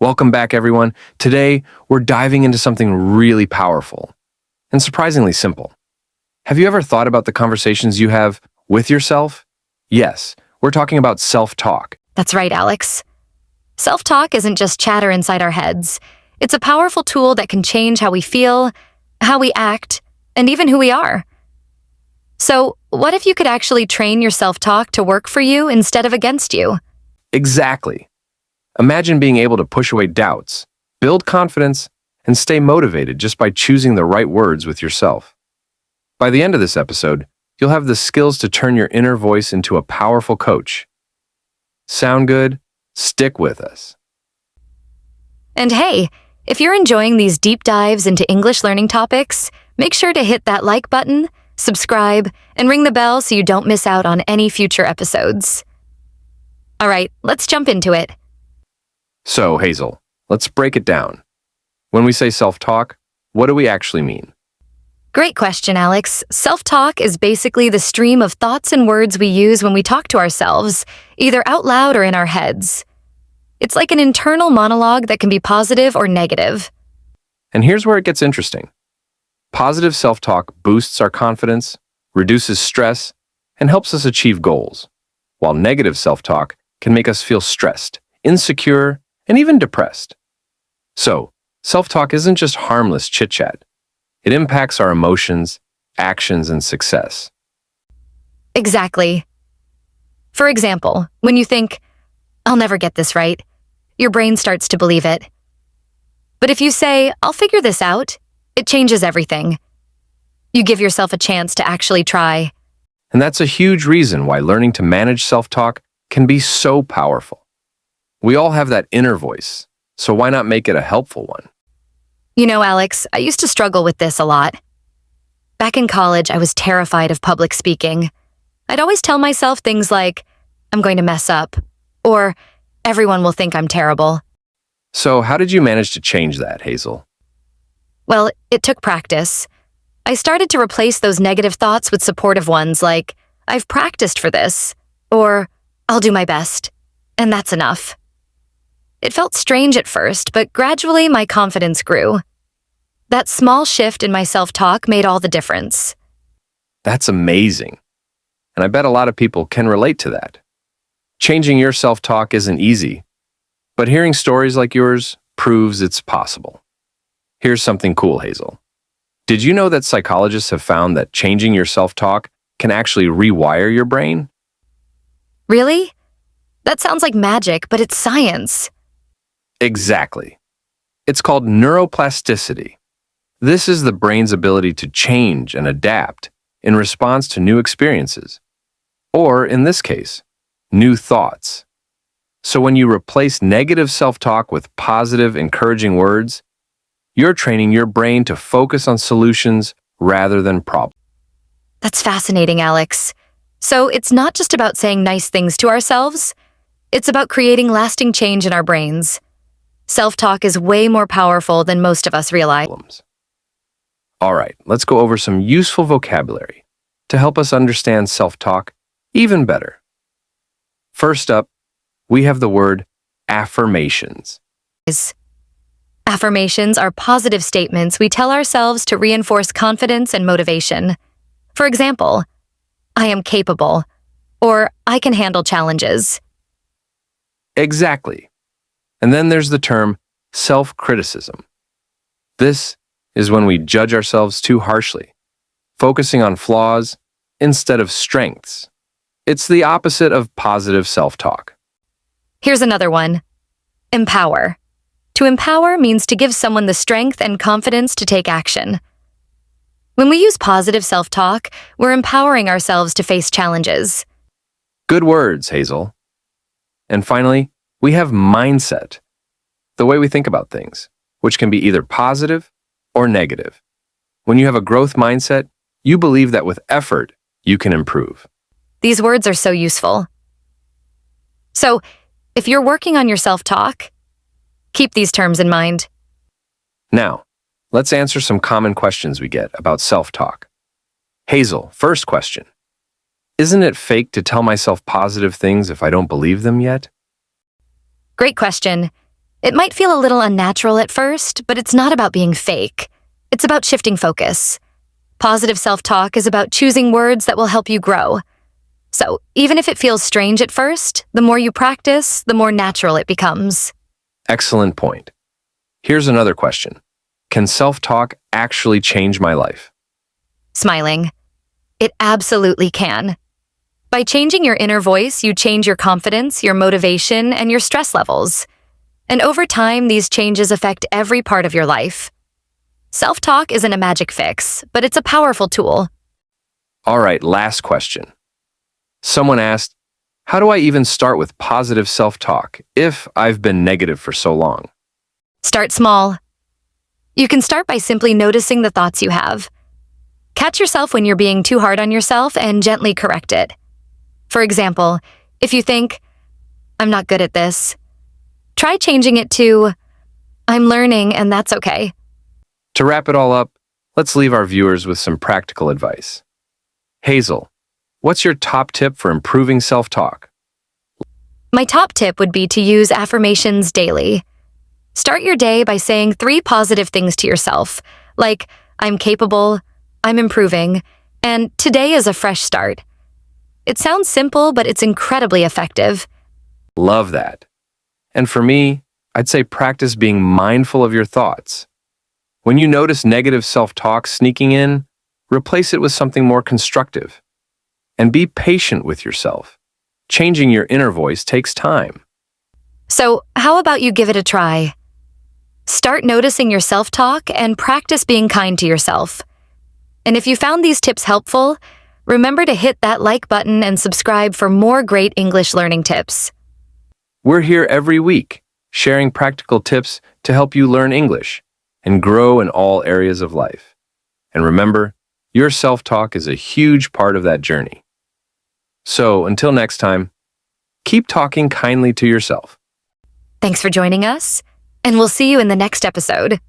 Welcome back, everyone. Today, we're diving into something really powerful and surprisingly simple. Have you ever thought about the conversations you have with yourself? Yes, we're talking about self-talk. That's right, Alex. Self-talk isn't just chatter inside our heads. It's a powerful tool that can change how we feel, how we act, and even who we are. So, what if you could actually train your self-talk to work for you instead of against you? Exactly. Imagine being able to push away doubts, build confidence, and stay motivated just by choosing the right words with yourself. By the end of this episode, you'll have the skills to turn your inner voice into a powerful coach. Sound good? Stick with us. And hey, if you're enjoying these deep dives into English learning topics, make sure to hit that like button, subscribe, and ring the bell so you don't miss out on any future episodes. All right, let's jump into it. So, Hazel, let's break it down. When we say self-talk, what do we actually mean? Great question, Alex. Self-talk is basically the stream of thoughts and words we use when we talk to ourselves, either out loud or in our heads. It's like an internal monologue that can be positive or negative. And here's where it gets interesting. Positive self-talk boosts our confidence, reduces stress, and helps us achieve goals, while negative self-talk can make us feel stressed, insecure, and even depressed. So, self-talk isn't just harmless chit-chat. It impacts our emotions, actions, and success. Exactly. For example, when you think, "I'll never get this right," your brain starts to believe it. But if you say, "I'll figure this out," it changes everything. You give yourself a chance to actually try. And that's a huge reason why learning to manage self-talk can be so powerful. We all have that inner voice, so why not make it a helpful one? You know, Alex, I used to struggle with this a lot. Back in college, I was terrified of public speaking. I'd always tell myself things like, "I'm going to mess up," or "Everyone will think I'm terrible." So how did you manage to change that, Hazel? Well, it took practice. I started to replace those negative thoughts with supportive ones like, "I've practiced for this," or "I'll do my best," and that's enough. It felt strange at first, but gradually my confidence grew. That small shift in my self-talk made all the difference. That's amazing. And I bet a lot of people can relate to that. Changing your self-talk isn't easy, but hearing stories like yours proves it's possible. Here's something cool, Hazel. Did you know that psychologists have found that changing your self-talk can actually rewire your brain? Really? That sounds like magic, but it's science. Exactly. It's called neuroplasticity. This is the brain's ability to change and adapt in response to new experiences, or in this case, new thoughts. So when you replace negative self-talk with positive, encouraging words, you're training your brain to focus on solutions rather than problems. That's fascinating, Alex. So it's not just about saying nice things to ourselves. It's about creating lasting change in our brains. Self-talk is way more powerful than most of us realize. All right, let's go over some useful vocabulary to help us understand self-talk even better. First up, we have the word affirmations. Affirmations are positive statements we tell ourselves to reinforce confidence and motivation. For example, "I am capable," or "I can handle challenges." Exactly. And then there's the term self-criticism. This is when we judge ourselves too harshly, focusing on flaws instead of strengths. It's the opposite of positive self-talk. Here's another one. Empower. To empower means to give someone the strength and confidence to take action. When we use positive self-talk, we're empowering ourselves to face challenges. Good words, Hazel. And finally, we have mindset, the way we think about things, which can be either positive or negative. When you have a growth mindset, you believe that with effort, you can improve. These words are so useful. So, if you're working on your self-talk, keep these terms in mind. Now, let's answer some common questions we get about self-talk. Hazel, first question. Isn't it fake to tell myself positive things if I don't believe them yet? Great question. It might feel a little unnatural at first, but it's not about being fake. It's about shifting focus. Positive self-talk is about choosing words that will help you grow. So, even if it feels strange at first, the more you practice, the more natural it becomes. Excellent point. Here's another question. Can self-talk actually change my life? Smiling. It absolutely can. By changing your inner voice, you change your confidence, your motivation, and your stress levels. And over time, these changes affect every part of your life. Self-talk isn't a magic fix, but it's a powerful tool. All right, last question. Someone asked, how do I even start with positive self-talk if I've been negative for so long? Start small. You can start by simply noticing the thoughts you have. Catch yourself when you're being too hard on yourself and gently correct it. For example, if you think, I'm not good at this, try changing it to, I'm learning and that's okay. To wrap it all up, let's leave our viewers with some practical advice. Hazel, what's your top tip for improving self-talk? My top tip would be to use affirmations daily. Start your day by saying 3 positive things to yourself, like, I'm capable, I'm improving, and today is a fresh start. It sounds simple, but it's incredibly effective. Love that. And for me, I'd say practice being mindful of your thoughts. When you notice negative self-talk sneaking in, replace it with something more constructive. And be patient with yourself. Changing your inner voice takes time. So, how about you give it a try? Start noticing your self-talk and practice being kind to yourself. And if you found these tips helpful, remember to hit that like button and subscribe for more great English learning tips. We're here every week, sharing practical tips to help you learn English and grow in all areas of life. And remember, your self-talk is a huge part of that journey. So, until next time, keep talking kindly to yourself. Thanks for joining us, and we'll see you in the next episode.